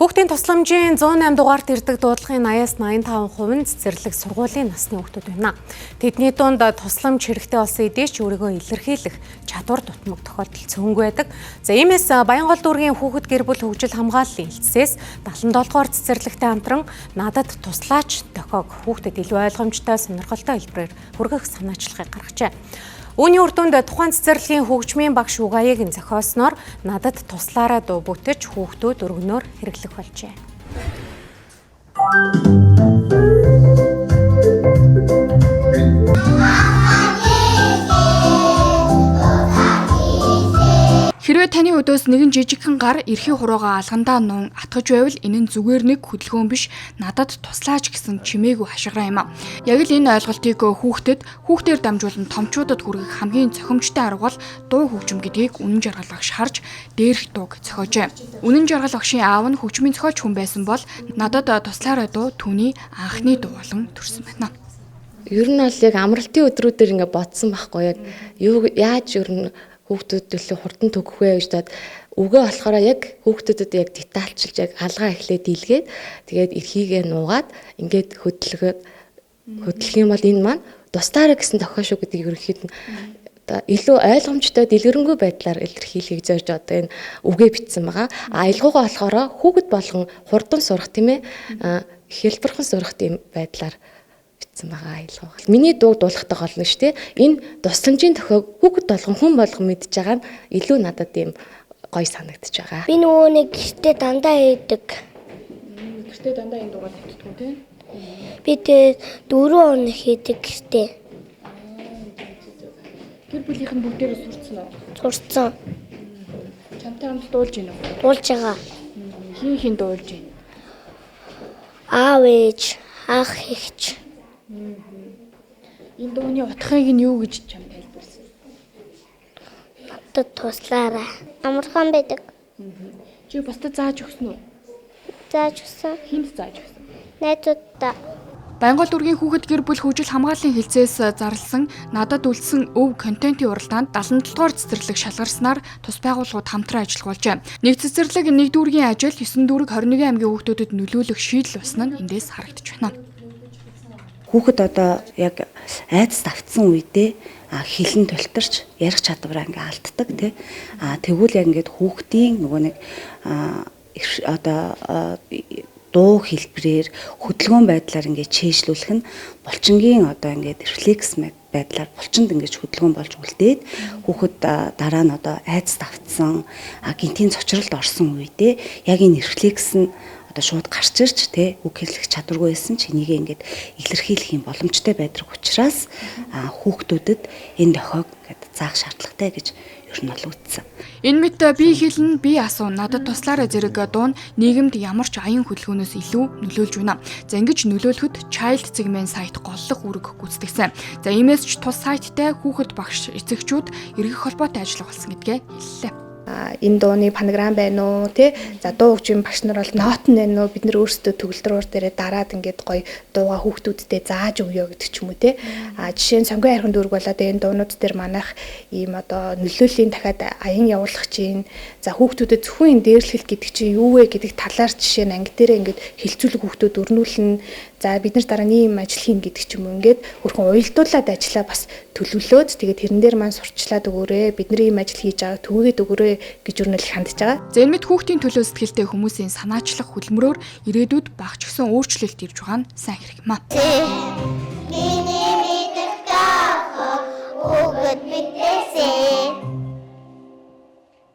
Хүүхдийн тусламжийн 108 дугаарт ирдэг дуудлагын 80-85% нь цэцэрлэг сургуулийн насны хүүхдүүд байна. Тэдний дунд тусламж хэрэгтэй болсон эдийн ч өөрийгөө илэрхийлэх чадвар дутмаг тохиолдол цөөнгүй байдаг. За иймээс Баянгол дүүргийн хүүхэд гэр бүл хөгжил хамгааллын хэлтсээс 77 дугаар цэцэрлэгтэй хамтран надад туслаач дохиог хүүхдэд илүү ойлгомжтой сонирхолтой хэлбэрээр хүргэх санаачлагыг гаргажээ. Үүний үр дүнд тухайн цэцэрлэгийн хөгжмийн багш Угаяыг зохиосноор надад туслаараа дуу бүтэж хүүхдүүд өргөнөөр хэрэглэх болжээ. Хэрвээ таны өдөөс нэгэн жижигхэн гар эрхий хуруугаа алгандаа нуун атгаж байвал энэ нь зүгээр нэг хөдөлгөөн биш, надад туслаач гэсэн чимээгүй хашгираа юм а. Яг л энэ ойлголтыг хүүхдээр дамжуулан томчуудад хүргэх хамгийн цохимжтой арга бол дуу хөгжим гэдгийг үнэн жаргал багш харж дээрх дууг зохиожээ. Үнэн жаргал багшийн аав нь хөгжмийн зохиолч хүн байсан бол надад туслаарай дуу түүний анхны дуу болон төрсөн байна. Ер нь бол яг амралтын өдрүүдээр ингээ бодсон байхгүй яг яаж ер нь хүүхдүүд төлөө хурдан төгөх вэ гэж дод үгээ болохоор яг хүүхдүүдэд яг детальчилж яг алгаа эхлээд дийлгээд тэгээд эрхийгээ нуугаад ингээд хөдөлгөх юм бол энэ маань тустаараа гэсэн тохиол шүү гэдгийг ерөнхийд нь илүү ойлгомжтой дэлгэрэнгүй байдлаар илэрхийлэхийг зорж одоо энэ үгээ бичсэн байгаа. Аялгаугаа болохоор хүүхэд болгон хурдан сурах тийм ээ хэлбэрхэн сурах тийм байдлаар байгаа аялгаа. Миний дуу дуулахтай гол нь шүү дээ. Энэ тусламжийн тохиог хүүхэд болгон хүн болгон мэдж байгаа нь илүү надад ийм гоё санагдаж байгаа. Би нөгөө нэг гэртээ дандаа хийдэг. Гэртээ дандаа энэ дуугаар хийдэг тийм. Би тэгээ 4 хоног хийдэг гэртээ. Гэр бүлийнх нь бүгдээрээ сурцсан уу? Сурцсан. Чамтай хамт дуулж гинэ үү? Дуулж байгаа. Хин дуулж гинэ? Аав ээж, ах эгч. Энэ дууны утгыг нь юу гэж чам тайлбарласан? Надад туслаарай. Амархан байдаг. Чи бусдад зааж өгсөн үү? Зааж өгсөн. Хинт зааж өгсөн? Найзуудаа. Баянгол дүүргийн хүүхэд гэр бүл хөгжил хамгааллын хэлтсээс зарласан надад үлдсэн өв контентын уралдаанд 77 дугаар цэцэрлэг шалгарснаар тус байгууллагууд хамтран ажиллах болжээ. Нэг цэцэрлэг нэг дүүргийн ажил 9 дүүрэг 21 аймгийн хүүхдүүдэд нөлөөлөх шийдэл басна нь эндээс харагдаж байна. Хүүхэд одоо яг айдас давтсан үедээ хилэн тултарч ярих чадвараа ингээ алддаг тий. Тэгвэл яг ингээд хүүхдийн нөгөө нэг одоо дуу хэлбэрээр хөдөлгөөн байдлаар ингээд чийжлүүлэх нь булчингийн одоо ингээд рефлекс байдлаар булчинд ингээд хөдөлгөөн болж үлдээд хүүхэд дараа нь одоо айдас давтсан гинтийн цочролд орсон үедээ яг энэ рефлекс нь одоо шууд гарч ирж те үг хэлэх чадваргүй байсан ч энийгээ ингээд илэрхийлэх юм боломжтой байдаг учраас хүүхдүүдэд энэ дохиог ингээд заах шаардлагатай гэж ер нь бол үзсэн. Энэ мэт би хэлнэ, би асуу, надад туслаарай зэрэг дуун нийгэмд ямар ч аян хөдөлгөөнөөс илүү нөлөөлж байна. За ингэж нөлөөлөхөд Child Segment сайт голлох үүрэг гүйцэтгэсэн. За иймээс ч тус сайттай хүүхэд багш эцэгчүүд эргэх холбоотой ажиллах болсон гэдгээ хэллээ. Энэ дууны фонограм байна уу тий за дуу хөгжмийн багш нар бол нот нь байна уу бид нар өөрсдөө төгөлдрөөр дээрээ дараад ингээд гоё дууга хүүхдүүдтэй зааж өгөө гэдэг ч юм уу тий жишээ нь сонгон хайрхан дүүрэг болоод энэ дуунууд дээр манайх ийм одоо нөлөөллийн дахиад аян явуулах чинь за хүүхдүүдэд зөвхөн энэ дээрлэх гэдэг чинь юу вэ гэдэг талаар жишээ нь анги дээрээ ингээд хилцүүлэг хүүхдүүд өрнүүлнэ за бид нар дараа нь ийм ажил хийн гэдэг ч юм уу ингээд хөрхөн уялдуулаад ажиллаа бас төлөвлөөд тэгээд тэрэн дээр маань сурчлаад өгөөрэй бидний ийм ажил хийж байгаа төгөөд өгөөрэй гэж өрнөл хандж байгаа. За энэ мэд хүүхдийн төлөө сэтгэлтэй хүмүүсийн санаачлах хөдөлмөрөөр ирээдүйд багч гисэн өөрчлөлт ирж байгаа нь сайн хэрэг юм а. Миний мэддэг тохиог өгöd битээсэ